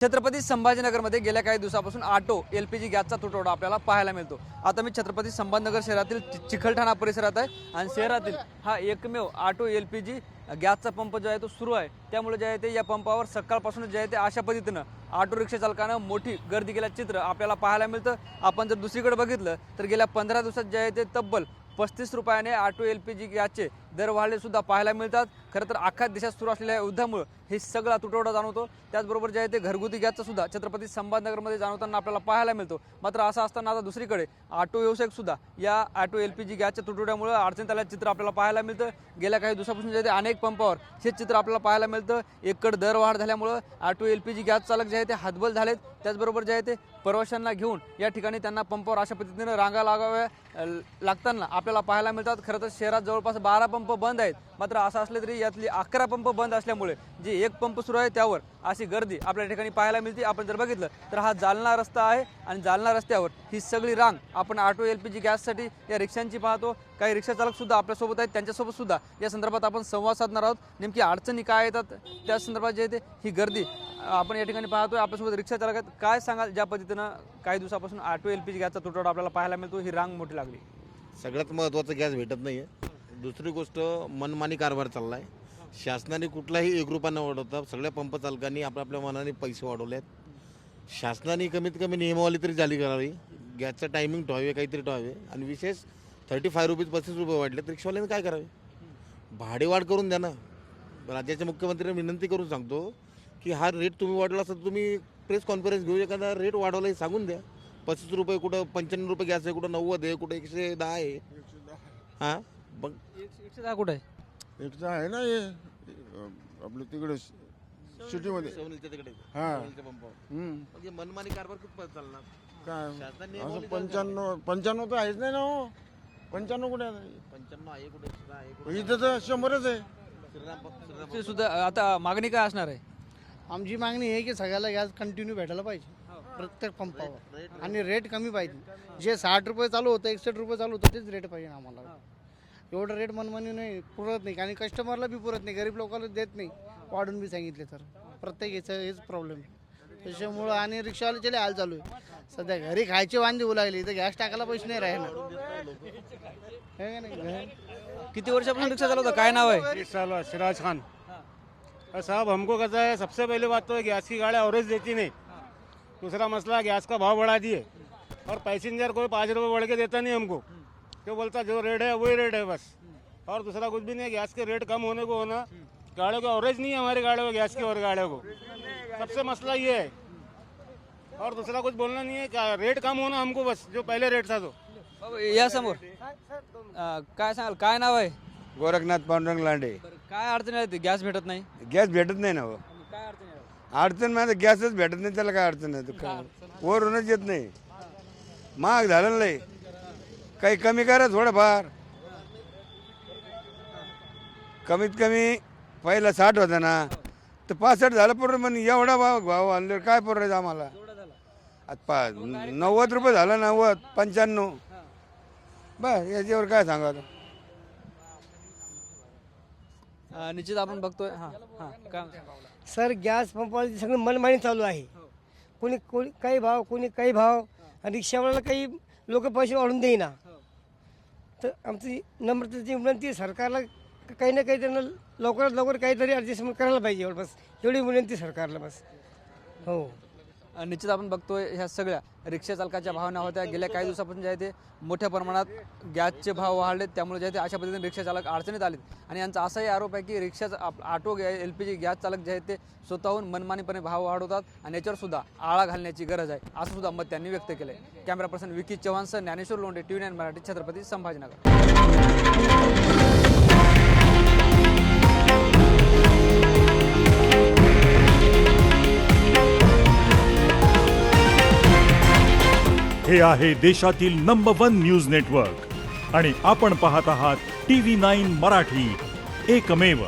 छत्रपती संभाजीनगरमध्ये गेल्या काही दिवसापासून ऑटो एलपीजी गॅसचा तुटवडा आपल्याला पाहायला मिळतो। आता मी छत्रपती संभाजीनगर शहरातील चिखलठाणा परिसरात आहे आणि शहरातील हा एकमेव ऑटो एलपीजी गॅसचा पंप जो आहे तो सुरू आहे। त्यामुळे जे आहे ते या पंपावर सकाळपासून जे आहे ते अशा पद्धतीनं ऑटो रिक्षा चालकांना मोठी गर्दी केल्याचं चित्र आपल्याला पाहायला मिळतं। आपण जर दुसरीकडे बघितलं तर गेल्या 15 दिवसात जे आहे ते तब्बल 35 रुपयाने ऑटो एलपीजी गॅसचे दर वाढले सुद्धा पाहायला मिळतात। खरं तर अख्ख्या देशात सुरू असलेल्या युद्धामुळे हे सगळा तुटवडा जाणवतो। त्याचबरोबर जे आहे ते घरगुती गॅसचा सुद्धा छत्रपती संभाजीनगरमध्ये जाणवताना आपल्याला पाहायला मिळतो। मात्र असं असताना आता दुसरीकडे ऑटो व्यावसायिक सुद्धा या ऑटो एलपीजी गॅसच्या तुटवड्यामुळे अडचणीत आल्याचं चित्र आपल्याला पाहायला मिळतं। गेल्या काही दिवसापासून जे आहे ते अनेक पंपावर हे चित्र आपल्याला पाहायला मिळतं। एककडे दर वाढ झाल्यामुळे ऑटो एलपीजी गॅस चालक जे आहे ते हतबल झालेत। त्याचबरोबर जे आहे ते प्रवाशांना घेऊन या ठिकाणी त्यांना पंपावर अशा पद्धतीने रांगा लागाव्या लागताना आपल्याला पाहायला मिळतात। खरं तर शहरात जवळपास 12 पंप बंद आहेत, मात्र असं असले तरी यातली 11 पंप बंद असल्यामुळे जे एक पंप सुरू आहे त्यावर अशी गर्दी आपल्या ठिकाणी पाहायला मिळते। आपण जर बघितलं तर हा जालना रस्ता आहे आणि जालना रस्त्यावर ही सगळी रांग आपण ऑटो एलपीजी गॅससाठी या रिक्षांची पाहतो। काही रिक्षा चालक सुद्धा आपल्यासोबत आहेत, त्यांच्यासोबत सुद्धा या संदर्भात आपण संवाद साधणार आहोत। नेमकी अडचणी काय येतात त्या संदर्भात जे आहे ते ही गर्दी आपण या ठिकाणी पाहतोय। आपल्यासोबत रिक्षा चालक आहेत, काय सांगाल ज्या पद्धतीनं काही दिवसापासून ऑटो एलपीजी गॅसचा तुटवडा आपल्याला पाहायला मिळतो, ही रांग मोठी लागली? सगळ्यात महत्त्वाचं गॅस भेटत नाही आहे। दुसरी गोष्ट मनमानी कारभार चालला आहे। शासनाने कुठलाही एक रुपया न वाढवता सगळ्या पंप चालकांनी आपल्या मनाने पैसे वाढवले आहेत। शासनाने कमीत कमी नियमावली तरी जारी करावी, गॅसचं टायमिंग ठेवावे, काहीतरी ठेवावे। आणि विशेष 35 रुपये 35 रुपये वाढले तर रिक्षावाल्याने काय करावे? भाडेवाढ करून द्या ना। राज्याच्या मुख्यमंत्र्यांना विनंती करून सांगतो की हा रेट तुम्ही वाढवला असता, तुम्ही प्रेस कॉन्फरन्स घेऊ, एखादा रेट वाढवला हे सांगून द्या। 35 रुपये कुठं 95 रुपये गॅस आहे, कुठं 90 आहे, कुठं 110 आहे। हां मग 110 कुठं आहे? 110 आहे ना, हे आपलं तिकडे सिटीमध्ये तिकडे हां पंपावर म्हणजे मनमानी कारभार खूप चालणार काय शासनाने असं 95 तर आहेच नाही ना हो। 95 कुठे आहे? 95 आहे, कुठे 110 आहे, कुठे इथं तर 100च आहे। ते सुद्धा आता मागणी काय असणार आहे? आमची मागणी आहे की सगळ्याला गॅस कंटिन्यू भेटायला पाहिजे प्रत्येक पंपावर, आणि रेट कमी पाहिजे। जे 60 रुपये चालू होतं, 61 रुपये चालू होतं, तेच रेट पाहिजे आम्हाला। एवढं रेट मनमानी नाही पुरत नाही, आणि कस्टमरला बी पुरत नाही, गरीब लोकांना देत नाही वाढून बी सांगितले तर। प्रत्येक याचं हेच प्रॉब्लेम त्याच्यामुळं, आणि रिक्षावाल्याचे हाल चालू आहे सध्या। घरी खायचे वांदे होऊ लागले, इथं गॅस टाकायला पैसे नाही राहिले ना। किती वर्षापासून रिक्षा चालवता, काय नाव आहे? 30 साल हुआ, सिराज खान। साहब हमको कैसा है, सबसे पहले बात तो है गैस की गाड़ी एवरेज देती नहीं। दूसरा मसला गैस का भाव बढ़ा दिए, और पैसेंजर कोई 5 रुपये बढ़ के देता नहीं हमको। क्यों बोलता जो रेट है वही रेट है बस, और दूसरा कुछ भी नहीं है। गैस के रेट कम होने को होना, गाड़ियों का एवरेज नहीं है हमारी गाड़ियों को, गैस की और गाड़ियों को। सबसे मसला ये है, और दूसरा कुछ बोलना नहीं है। रेट कम होना हमको बस, जो पहले रेट था तो। या समोर काय सांगाल, काय नाव आहे? गोरखनाथ पांडुरंग लांडे। काय अडचणी आहे? गॅस भेटत नाही? गॅस भेटत नाही ना हो। काय अडचणी आहे? अडचण माझं गॅसच भेटत नाही, त्याला काय अडचण आहे? वरूनच येत नाही, महाग झालं नाही। काही कमी करा थोडंफार, कमीत कमी पहिला 60 होता ना, तर 65 झालं पूर्ण। पण एवढा भाव आणल्यावर काय पुरायचं आम्हाला? आता 90 रुपये झालं, 90 95 बस, याच्यावर काय सांगा? निश्चित आपण बघतोय। हां हां काय सर, गॅस पंपावरती सगळं मनमानी चालू आहे। कोणी कोणी काही भाव, कोणी काही भाव, आणि रिक्षावाल्याला काही लोक पैसे वाढून देईना। तर आमची नम्रतेची विनंती आहे सरकारला, काही ना काही त्यांना लवकरात लवकर काहीतरी ॲडजस्टमेंट करायला पाहिजे, एवढं बस, एवढी विनंती सरकारला बस। हो, निश्चित आपण बघतोय ह्या सगळ्या रिक्षा चालकाच्या भावना होत्या। गेल्या काही दिवसापासून जे आहे ते मोठ्या प्रमाणात गॅसचे भाव वाढलेत, त्यामुळे जे आहे ते अशा पद्धतीने रिक्षा चालक अडचणीत आलेत। आणि यांचा असाही आरोप आहे की रिक्षा ऑटो एलपीजी गॅस चालक जे आहेत ते स्वतःहून मनमानीपणे भाव वाढवतात, आणि याच्यावर सुद्धा आळा घालण्याची गरज आहे, असं सुद्धा मत त्यांनी व्यक्त केलं आहे। कॅमेरा पर्सन विकी चव्हाणसह ज्ञानेश्वर लोंढे, TV9 मराठी, छत्रपती संभाजीनगर। हे आहे देशातील नंबर 1 न्यूज नेटवर्क, आणि आपण पाहत आहात TV9 मराठी, एकमेव।